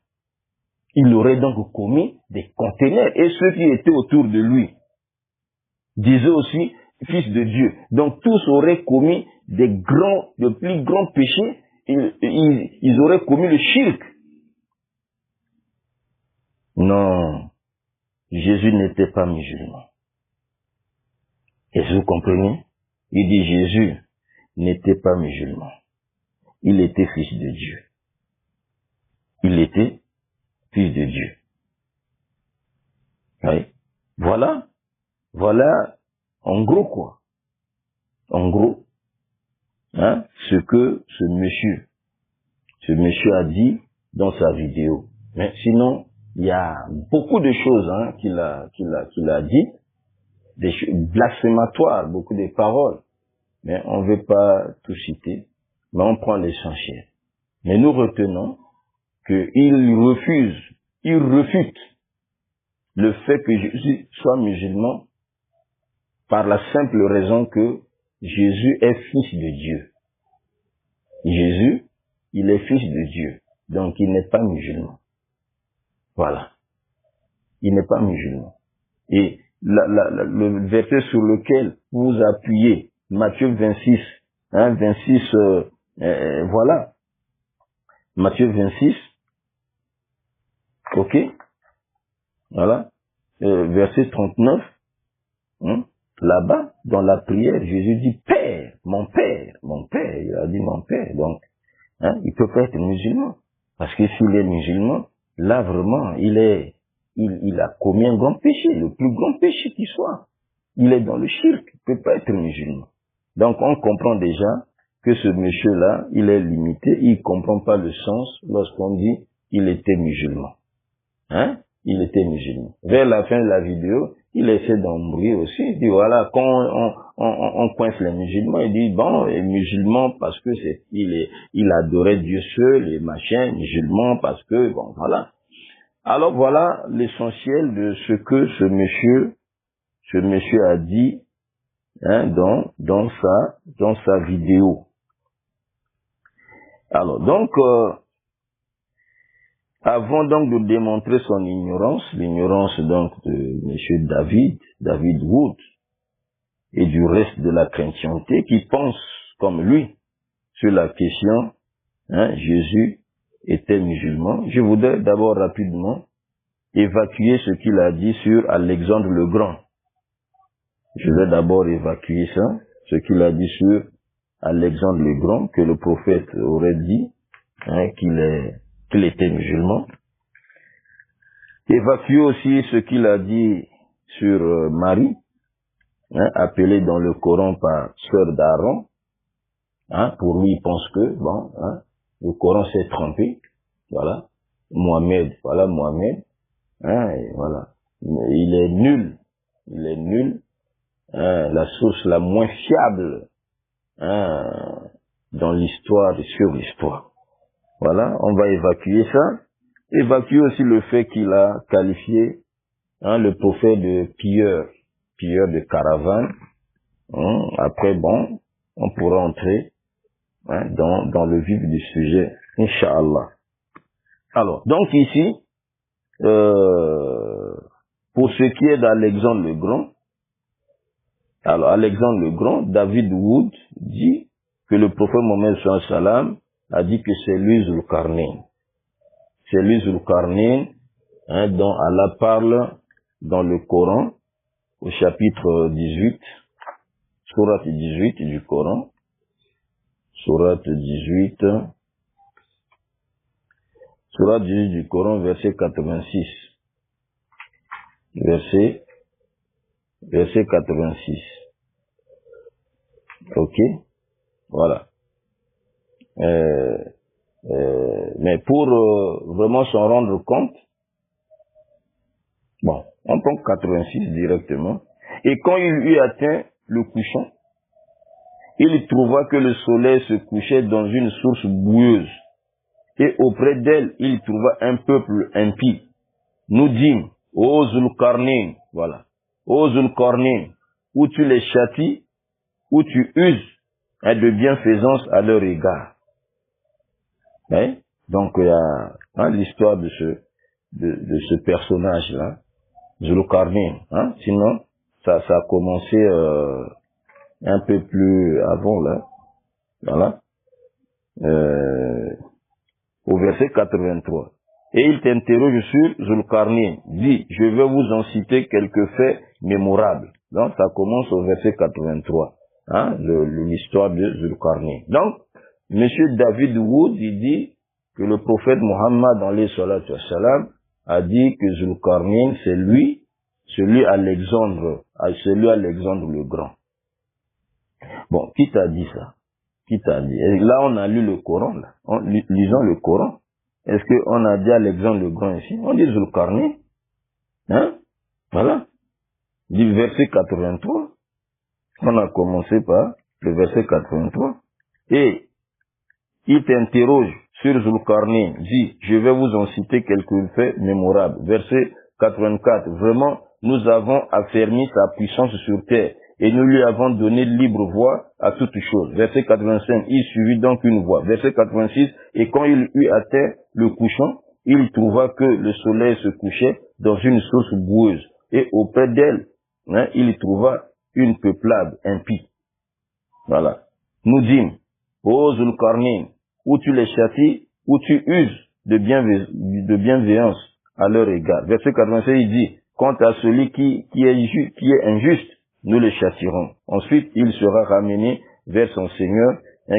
il aurait donc commis des conteneurs. Et ceux qui étaient autour de lui disaient aussi Fils de Dieu. Donc tous auraient commis de plus grands péchés. Ils auraient commis le shirk. Non, Jésus n'était pas musulman. Est-ce que vous comprenez? Il dit Jésus n'était pas musulman. Il était Fils de Dieu. Il était Fils de Dieu. Oui. Voilà, en gros quoi. En gros, hein, ce que ce monsieur a dit dans sa vidéo. Mais sinon, il y a beaucoup de choses, hein, qu'il a dit, des choses blasphématoires, beaucoup de paroles. Mais on ne veut pas tout citer. mais on prend l'essentiel. Mais nous retenons qu'il refuse, il refute le fait que Jésus soit musulman par la simple raison que Jésus est fils de Dieu. Jésus, il est fils de Dieu, donc il n'est pas musulman. Voilà. Il n'est pas musulman. Et le verset sur lequel vous appuyez, Matthieu 26, hein, 26, voilà. Matthieu 26, ok, voilà, verset 39, hein, là-bas, dans la prière, Jésus dit, Père, mon Père, il a dit mon Père, donc, hein, il peut pas être musulman, parce que s'il est musulman, là vraiment, il a commis un grand péché, le plus grand péché qui soit. Il est dans le shirk, il peut pas être musulman. Donc on comprend déjà que ce monsieur-là, il est limité, il comprend pas le sens lorsqu'on dit il était musulman. Hein? Il était musulman. Vers la fin de la vidéo, il essaie d'embrouiller aussi. Il dit voilà, quand on coince les musulmans, il dit bon, les musulmans parce que il adorait Dieu seul, les machins, musulmans parce que bon, voilà. Alors voilà l'essentiel de ce que ce monsieur a dit, hein, dans sa vidéo. Alors donc, avant donc de démontrer son ignorance, l'ignorance donc de monsieur David Wood, et du reste de la chrétienté qui pense comme lui sur la question, hein, Jésus était musulman, je voudrais d'abord rapidement évacuer ce qu'il a dit sur Alexandre le Grand. Je vais d'abord évacuer ça, ce qu'il a dit sur Alexandre le Grand, que le prophète aurait dit, hein, qu'il était musulman. Évacuer aussi ce qu'il a dit sur Marie, hein, appelée dans le Coran par sœur d'Aaron. Hein, pour lui, il pense que, bon, hein, le Coran s'est trompé. Voilà. Mohamed, hein, et voilà. Il est nul. Hein, la source la moins fiable, hein, dans l'histoire et sur l'histoire. Voilà, on va évacuer ça. Évacuer aussi le fait qu'il a qualifié, hein, le prophète de pilleur de caravane. Hein. Après, bon, on pourra entrer, hein, dans le vif du sujet, Inch'Allah. Alors, donc ici, pour ce qui est d'Alexandre le Grand, alors Alexandre le Grand, David Wood dit que le prophète Mohammed sallallahu alayhi wa sallam a dit que c'est lui Zulkarnain. C'est lui Zulkarnain, hein, dont Allah parle dans le Coran, au chapitre 18, sourate 18 du Coran, sourate 18 du Coran, verset 86. Verset 86. Ok? Voilà. Mais pour vraiment s'en rendre compte, bon, on prend 86 directement. Et quand il eut atteint le couchant, il trouva que le soleil se couchait dans une source boueuse. Et auprès d'elle, il trouva un peuple impie. Nous dîmes, ô Zulkarnain, voilà, ô Zulkarnain, où tu les châties, où tu uses, hein, de bienfaisance à leur égard. Hein? Donc il y a, hein, l'histoire de ce personnage-là, Zulkarnain. Hein? Sinon, ça a commencé un peu plus avant là, voilà, au verset 83. Et il t'interroge sur Zulkarnain, dit, je vais vous en citer quelques faits mémorables. Donc ça commence au verset 83, hein, l'histoire de Zulkarnain. Donc, monsieur David Wood, il dit que le prophète Mohammed alayhi salatu wassalam a dit que Zulkarnain, c'est lui, celui Alexandre le Grand. Bon, qui t'a dit ça? Qui t'a dit? Et là, on a lu le Coran, là. Lisons le Coran. Est-ce qu'on a dit Alexandre le Grand ici? On dit Zulkarnain. Hein? Voilà. Du verset 83. On a commencé par le verset 83. Et il t'interroge sur Zulkarnain, dit, je vais vous en citer quelques faits mémorables. Verset 84, vraiment, nous avons affermi sa puissance sur terre et nous lui avons donné libre voie à toutes choses. Verset 85, il suivit donc une voie. Verset 86, et quand il eut à terre le couchant, il trouva que le soleil se couchait dans une source boueuse et auprès d'elle, il trouva une peuplade impie. Voilà. Nous dîmes, ô Zulkarnain, où tu les châties, où tu uses de bienveillance à leur égard. Verset 86, il dit, quant à celui qui est injuste, nous le châtierons. Ensuite, il sera ramené vers son Seigneur,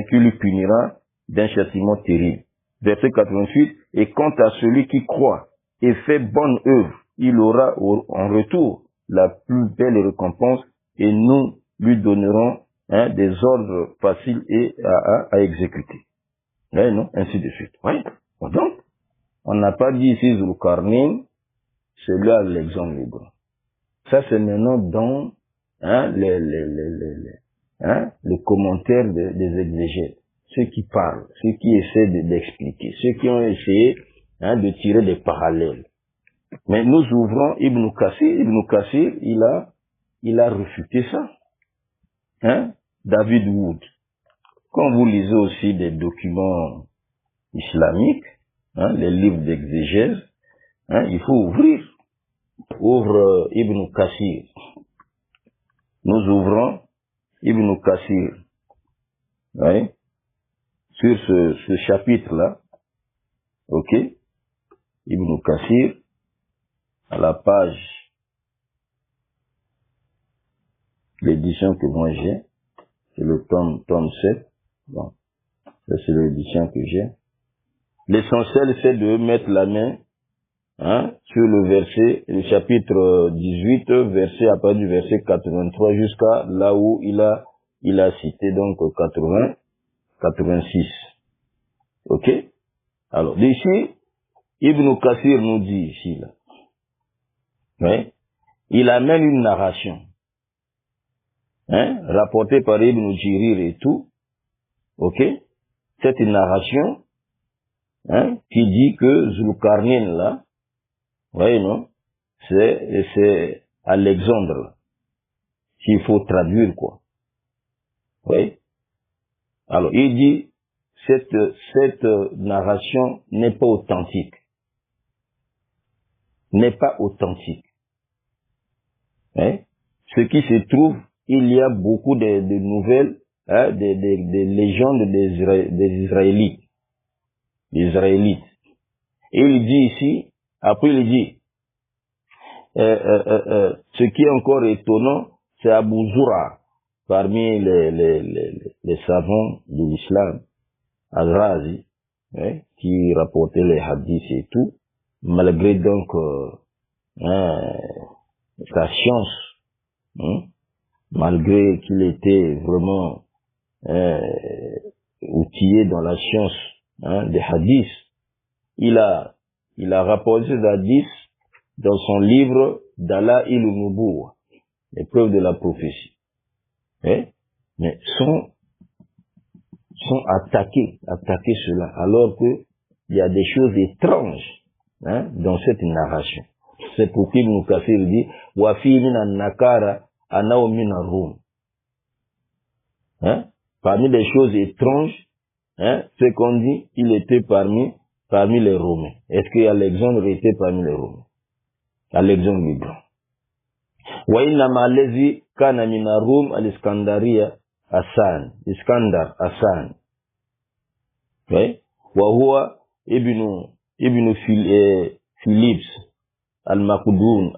qui lui punira d'un châtiment terrible. Verset 88, et quant à celui qui croit et fait bonne œuvre, il aura en retour la plus belle récompense et nous lui donnerons des ordres faciles et à exécuter. Non, ainsi de suite. Oui. Donc, on n'a pas dit ici Zulkarnain, c'est là l'exemple libre. Ça, c'est maintenant dans les commentaires des exégètes. Ceux qui parlent, ceux qui essaient d'expliquer, ceux qui ont essayé de tirer des parallèles. Mais nous ouvrons Ibn Kassir. Ibn Kassir, il a refuté ça. David Wood. Quand vous lisez aussi des documents islamiques, les livres d'exégèse, il faut ouvrir. Ouvre Ibn Kassir. Nous ouvrons Ibn Kassir. Oui. Sur ce chapitre-là. Ok. Ibn Kassir. À la page, l'édition que moi j'ai, c'est le tome 7. Bon. Ça, c'est l'édition que j'ai. L'essentiel, c'est de mettre la main sur le verset, le chapitre 18, verset à partir du verset 83 jusqu'à là où il a cité donc 86. Ok? Alors, d'ici, Ibn Kassir nous dit ici, là. Oui. Il amène une narration, rapportée par Ibn Jirir et tout. Ok? C'est une narration, qui dit que Zulkarnain, là, voyez, non? C'est Alexandre, qu'il faut traduire, quoi. Oui. Alors, il dit, cette narration n'est pas authentique. N'est pas authentique. Ce qui se trouve, il y a beaucoup de nouvelles, des légendes des Israélites. Les Israélites. Et il dit ici, après il dit, ce qui est encore étonnant, c'est Abu Zura, parmi les savants de l'islam, Al-Razi, qui rapportait les hadiths et tout, malgré donc sa science, malgré qu'il était vraiment outillé dans la science des hadiths, il a rapporté ces hadiths dans son livre Dala'il al-Nubuwwa, les preuves de la prophétie. Mais sont attaqués cela, alors que il y a des choses étranges dans cette narration. C'est pour qu'il nous Kassir dit wa fi min an-nakara anaw min ar-rum. Parmi les choses étranges, c'est qu'on dit il était parmi les Romains. Est-ce qu'Alexandre était parmi les Romains? Alexandre le Grand. Wa inna ma allazi kana min ar-rum al-Iskandariya Iskandar Hassan. Oui. Wa huwa ibn Philips al-Makduni.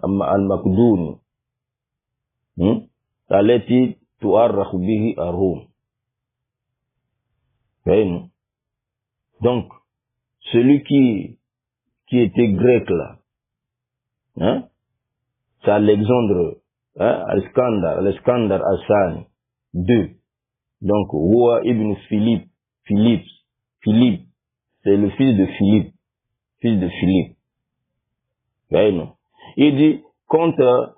Alati tu'arrakhu bihi ar-Rum. Oui. Donc, celui qui était grec là, c'est Alexandre, Alexandre Hassan II. Donc, Roi ibn Philippe, c'est le fils de Philippe. Voyez, non? Il dit, contre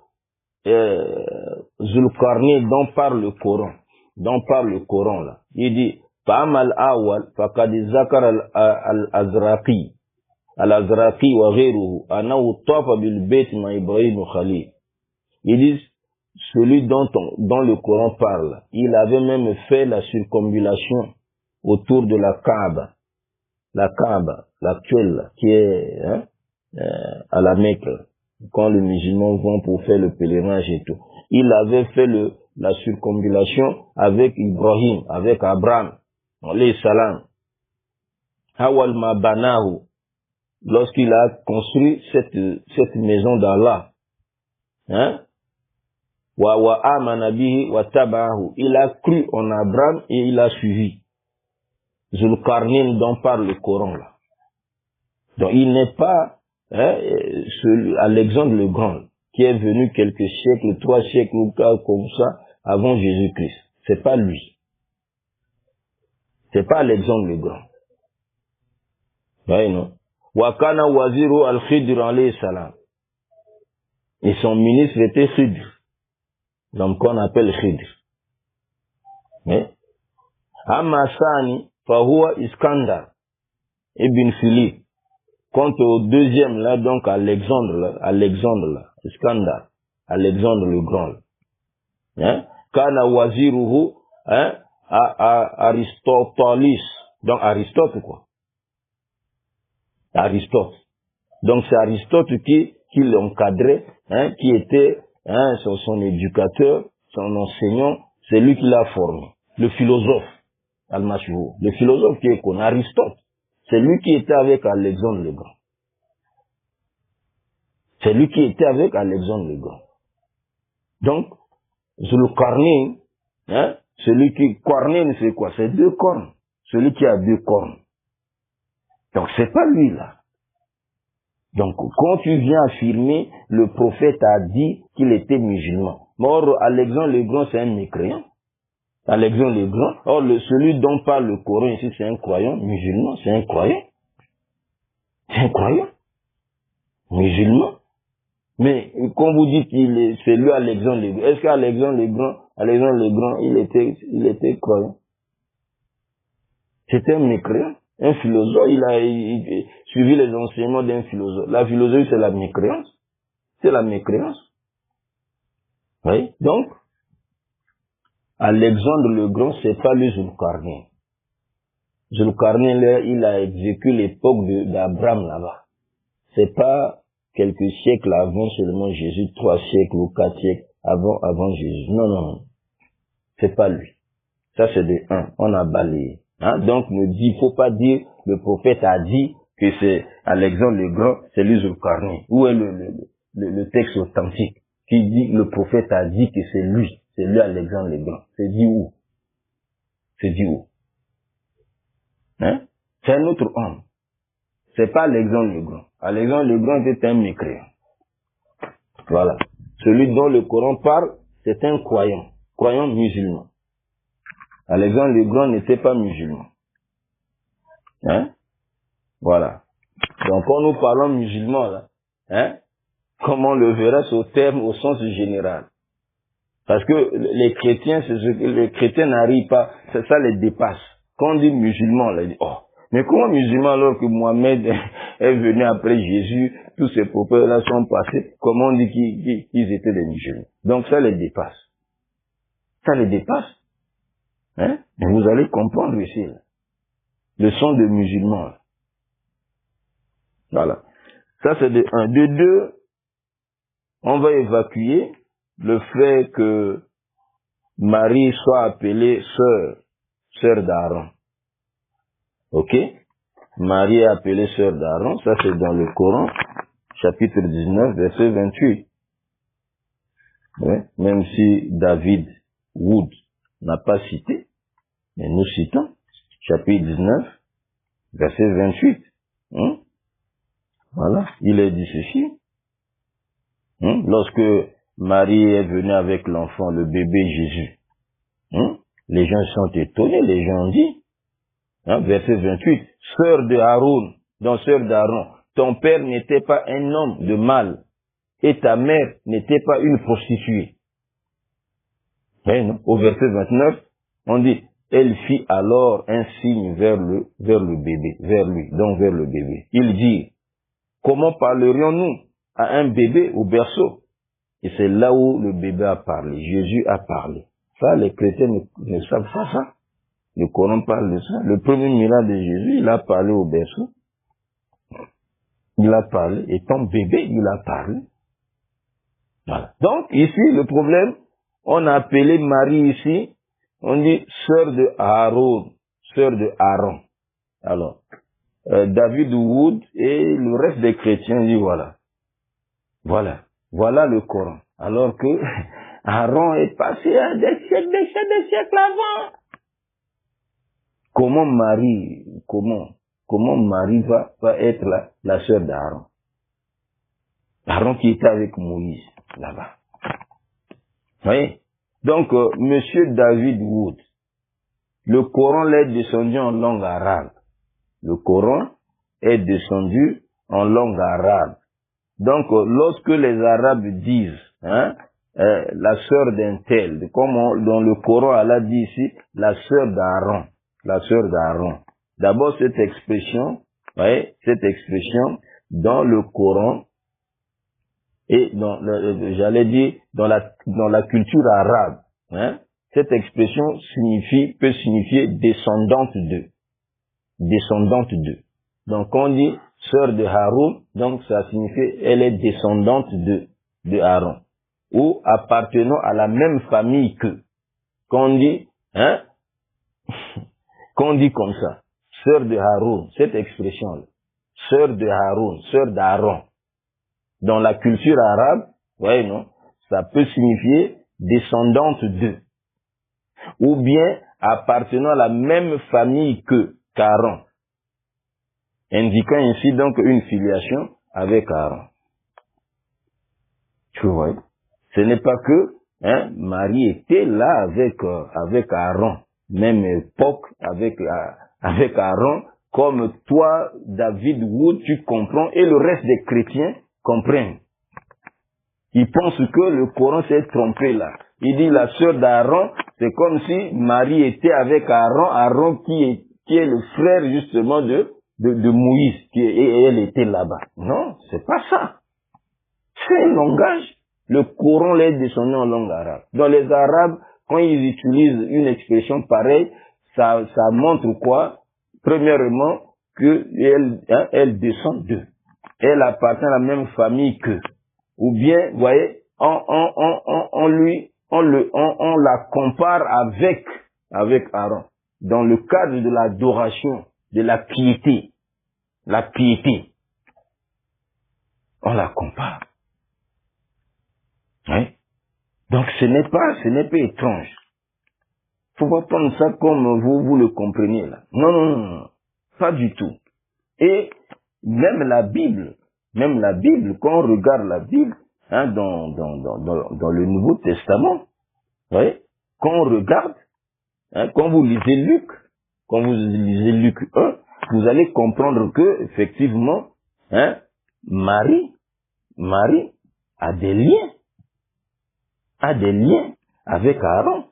Zulkarnain dont parle le Coran là, il dit, فأما الأول فقد ذكر الأزرقي وغيره أنه طاف بالبيت مع إبراهيم خليل. Ils disent, celui dont le Coran parle, il avait même fait la circumambulation autour de la Kaaba, l'actuelle, qui est à la Mecque, quand les musulmans vont pour faire le pèlerinage et tout. Il avait fait la circumambulation avec Ibrahim, avec Abraham, alayhi salam. Hawal ma banahu, lorsqu'il a construit cette maison d'Allah, hein? Wa amana bihi wa tabahu, il a cru en Abraham et il a suivi. Zulkarnin dont parle le Coran là. Donc il n'est pas Alexandre le Grand qui est venu quelques siècles, 3 siècles ou comme ça avant Jésus-Christ. C'est pas lui. C'est pas Alexandre le Grand. Oui, non. Wakana waziru al-Khidr alayhi salam. Et son ministre était Khidr. Donc qu'on appelle Khidr. Mais Amasani fahuwa Iskandar ibn Philippe. Quant au deuxième là, donc Alexandre Iskandar, Alexandre le Grand. Hein? Kana waziruhu, hein? Aristotelis. Donc Aristote quoi. Aristote. Donc c'est Aristote qui l'encadrait, hein, qui était son éducateur, son enseignant, c'est lui qui l'a formé. Le philosophe, Al-Mashhur. Le philosophe qui est connu, Aristote. C'est lui qui était avec Alexandre le Grand. C'est lui qui était avec Alexandre le Grand. Donc, Zulkarnain, hein, celui qui, Qarnain c'est quoi? C'est 2 cornes. Celui qui a 2 cornes. Donc c'est pas lui là. Donc quand tu viens affirmer, le prophète a dit qu'il était musulman. Or Alexandre le Grand c'est un mécréant. Alexandre le Grand. Or celui dont parle le Coran ici c'est un croyant musulman, c'est un croyant. C'est un croyant musulman. Mais quand vous dites c'est lui Alexandre le Grand, est-ce qu'Alexandre le Grand, il était croyant? C'était un mécréant. Un philosophe, il a suivi les enseignements d'un philosophe. La philosophie, c'est la mécréance. C'est la mécréance. Oui. Donc, Alexandre le Grand, c'est pas le Zulkarnain. Zulkarnain, là, il a exécuté l'époque d'Abraham là-bas. C'est pas quelques siècles avant seulement Jésus, 3 siècles ou 4 siècles avant Jésus. Non, non, non. C'est pas lui. Ça, c'est de 1. On a balayé. Hein? Donc, faut pas dire, le prophète a dit que c'est Alexandre le Grand, c'est lui Zulkarnain. Où est le texte authentique qui dit, le prophète a dit que c'est lui Alexandre le Grand? C'est dit où? C'est dit où? Hein? C'est un autre homme. C'est pas Alexandre le Grand. Alexandre le Grand était un mécréant. Voilà. Celui dont le Coran parle, c'est un croyant musulman. Alexandre le Grand n'était pas musulman. Hein? Voilà. Donc, quand nous parlons musulman, là, hein, comme on le verra, c'est au sens général. Parce que les chrétiens, les chrétiens n'arrivent pas, ça les dépasse. Quand on dit musulman, là, on dit, oh, mais comment musulman alors que Mohamed est venu après Jésus, tous ces prophètes-là sont passés, comment on dit qu'ils étaient des musulmans? Donc, ça les dépasse. Ça les dépasse. Hein? Mais vous allez comprendre ici, là. Le son de musulmans. Là. Voilà. Ça, c'est de 1. De 2, on va évacuer le fait que Marie soit appelée sœur d'Aaron. Ok? Marie est appelée sœur d'Aaron. Ça, c'est dans le Coran, chapitre 19, verset 28. Ouais. Même si David Wood n'a pas cité, mais nous citons, chapitre 19, verset 28. Voilà, il est dit ceci. Lorsque Marie est venue avec l'enfant, le bébé Jésus, les gens sont étonnés, les gens ont dit, verset 28, sœur de Aaron, donc sœur d'Aaron, ton père n'était pas un homme de mal, et ta mère n'était pas une prostituée. Non? Au verset 29, on dit, Elle fit alors un signe vers le bébé, vers lui, donc vers le bébé. Il dit, comment parlerions-nous à un bébé au berceau? Et c'est là où le bébé a parlé, Jésus a parlé. Ça, les chrétiens ne savent pas ça. Le Coran parle de ça. Le premier miracle de Jésus, il a parlé au berceau. Il a parlé, étant bébé, il a parlé. Voilà. Donc, ici, le problème, on a appelé Marie ici, on dit sœur de Aaron, sœur de Aaron. Alors, David Wood et le reste des chrétiens disent voilà le Coran. Alors que Aaron est passé à des siècles avant. Comment Marie va être la sœur d'Aaron? Aaron qui était avec Moïse, là-bas. Vous voyez? Donc, Monsieur David Wood, le Coran l'est descendu en langue arabe. Le Coran est descendu en langue arabe. Donc, lorsque les Arabes disent, la sœur d'un tel, comme dans le Coran, Allah dit ici, la sœur d'Aaron. D'abord, cette expression, dans le Coran, et j'allais dire, dans la culture arabe, cette expression peut signifier descendante de. Donc, quand on dit sœur de Haroun, donc ça signifie, elle est descendante de Aaron. Ou appartenant à la même famille que. Quand on dit, qu'on dit comme ça, sœur de Haroun, cette expression-là, sœur de Haroun, sœur d'Aaron, dans la culture arabe, voyez, non, ça peut signifier descendante de, ou bien appartenant à la même famille qu'Aaron, indiquant ainsi donc une filiation avec Aaron. Tu vois, ce n'est pas que Marie était là avec Aaron, même époque avec Aaron, comme toi, David Wood, tu comprends, et le reste des chrétiens comprennent. Ils pensent que le Coran s'est trompé là. Il dit la sœur d'Aaron, c'est comme si Marie était avec Aaron qui est le frère justement de Moïse, et elle était là-bas. Non, c'est pas ça. C'est un langage. Le Coran l'est descendu en langue arabe. Dans les Arabes, quand ils utilisent une expression pareille, ça montre quoi? Premièrement, elle descend d'eux. Elle appartient à la même famille qu'eux. Ou bien, vous voyez, on la compare avec Aaron. Dans le cadre de l'adoration, de la piété. La piété. On la compare. Oui. Donc ce n'est pas étrange. Faut pas prendre ça comme vous le comprenez là. Non, pas du tout. Et même la Bible, quand on regarde la Bible, dans le Nouveau Testament, vous voyez, quand on regarde, quand vous lisez Luc 1, vous allez comprendre que effectivement, Marie a des liens avec Aaron.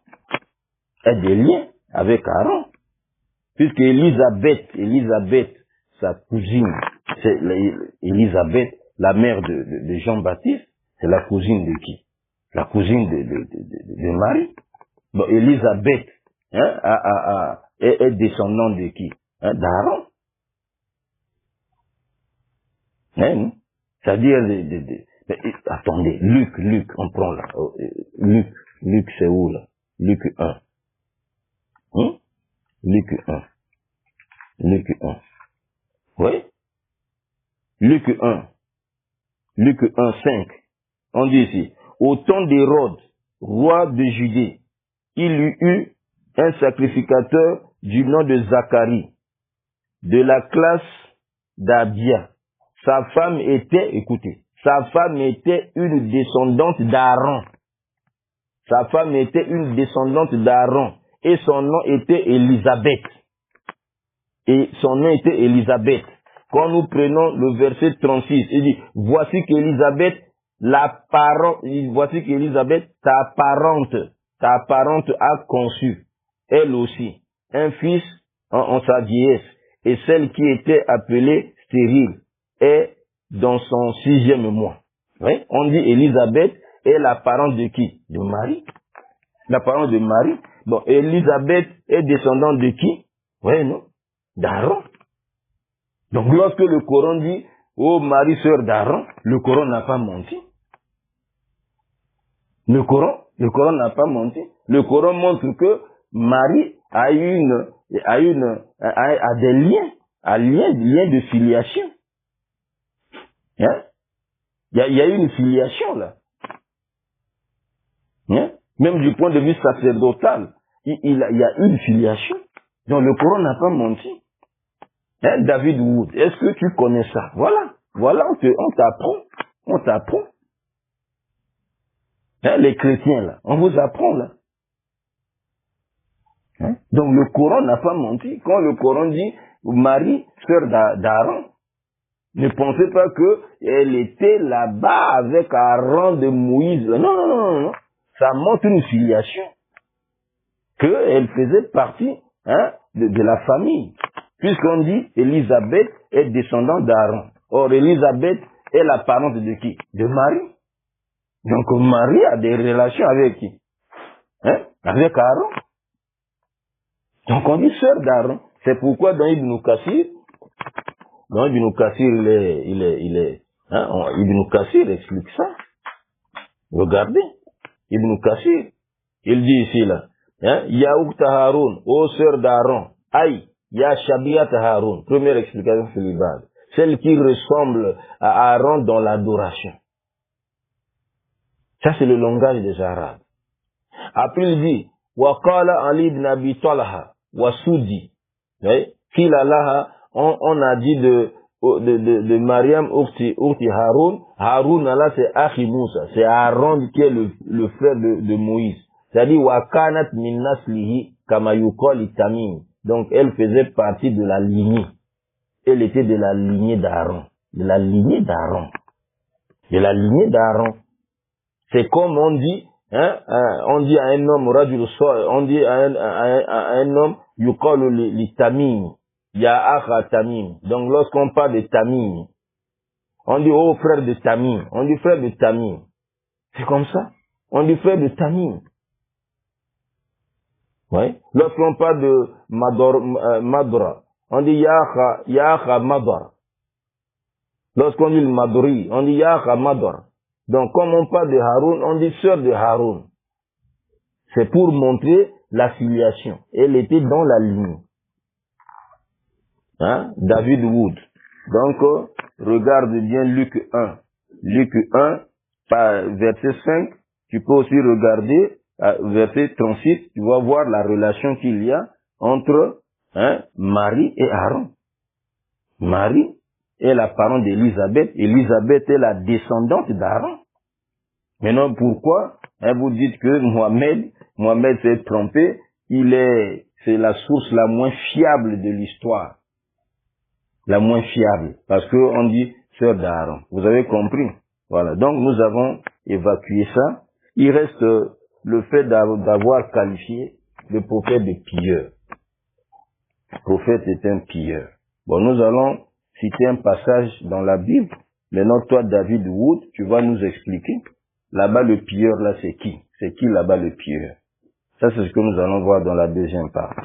Puisque Élisabeth, sa cousine, c'est Élisabeth, la mère de Jean-Baptiste, c'est la cousine de qui? La cousine de Marie. Bon, Élisabeth, est descendante de qui? D'Aaron. C'est-à-dire, attendez, Luc, on prend là. Luc, c'est où là? Luc 1. Luc 1. Oui? Luc 1, 5. On dit ici, au temps d'Hérode, roi de Judée, il y eut un sacrificateur du nom de Zacharie, de la classe d'Abia. Sa femme était une descendante d'Aaron. Et son nom était Élisabeth. Quand nous prenons le verset 36, il dit, voici qu'Élisabeth, ta parente a conçu, elle aussi. un fils en sa vieillesse, et celle qui était appelée stérile est dans son 6e mois. Oui? On dit Élisabeth est la parente de qui? De Marie. La parente de Marie. Bon, Élisabeth est descendante de qui? Oui, non? D'Aaron. Donc lorsque le Coran dit oh Marie, sœur d'Aaron, le Coran n'a pas menti. Le Coran n'a pas menti. Le Coran montre que Marie a des liens, liens de filiation. Hein? Il y a une filiation là. Hein? Même du point de vue sacerdotal, il y a une filiation. Donc le Coran n'a pas menti. Hein? David Wood, est-ce que tu connais ça? Voilà, on t'apprend. Hein? Les chrétiens là, on vous apprend là. Hein? Donc le Coran n'a pas menti. Quand le Coran dit Marie, sœur d'Aaron, ne pensez pas qu'elle était là-bas avec Aaron de Moïse. Non. Ça montre une filiation. Qu'elle faisait partie de la famille. Puisqu'on dit Élisabeth est descendante d'Aaron. Or, Élisabeth est la parente de qui? De Marie. Donc, Marie a des relations avec qui? Avec Aaron. Donc, on dit sœur d'Aaron. C'est pourquoi dans Ibn Kassir, Ibn Kassir explique ça. Regardez. Ibn Kassir, il dit ici là, Ya Ukta Haroun, ô sœur d'Aaron, aïe, Ya Shabiyat Haroun, première explication sur les bases, celle qui ressemble à Aaron dans l'adoration. Ça c'est le langage des Arabes. Après il dit, Wa qala Ali ibn Abi Talha, wa Soudi, qu'il a on a dit de Mariam Urti Haroun. Haroun là c'est Akhi Moussa, c'est Aaron qui est le frère de Moïse. C'est-à-dire Wakanat min naslihi kama yukol Tamim. Donc elle faisait partie de la lignée. Elle était de la lignée d'Aaron. De la lignée d'Aaron. C'est comme on dit, on dit à un homme on dit à un homme yukol li Tamim. Ya Akha Tamim. Donc lorsqu'on parle de Tamim, on dit oh frère de Tamim. On dit frère de Tamim. C'est comme ça. On dit frère de Tamim. Oui. Lorsqu'on parle de Madra, on dit Yaha Madra. Lorsqu'on dit le Madri, on dit Yaha Madra. Donc comme on parle de Haroun, on dit sœur de Haroun. C'est pour montrer la filiation. Elle était dans la ligne. David Wood. Donc, regarde bien Luc 1. Luc 1, verset 5. Tu peux aussi regarder verset 36. Tu vas voir la relation qu'il y a entre Marie et Aaron. Marie est la parente d'Élisabeth. Élisabeth est la descendante d'Aaron. Maintenant, pourquoi vous dites que Mohamed s'est trompé? C'est la source la moins fiable de l'histoire. La moins fiable. Parce que on dit sœur d'Aaron. Vous avez compris? Voilà. Donc nous avons évacué ça. Il reste le fait d'avoir qualifié le prophète de pilleur. Le prophète est un pilleur. Bon, nous allons citer un passage dans la Bible. Maintenant, toi, David Wood, tu vas nous expliquer. Là-bas, le pilleur, là, c'est qui? C'est qui là-bas le pilleur? Ça, c'est ce que nous allons voir dans la deuxième partie.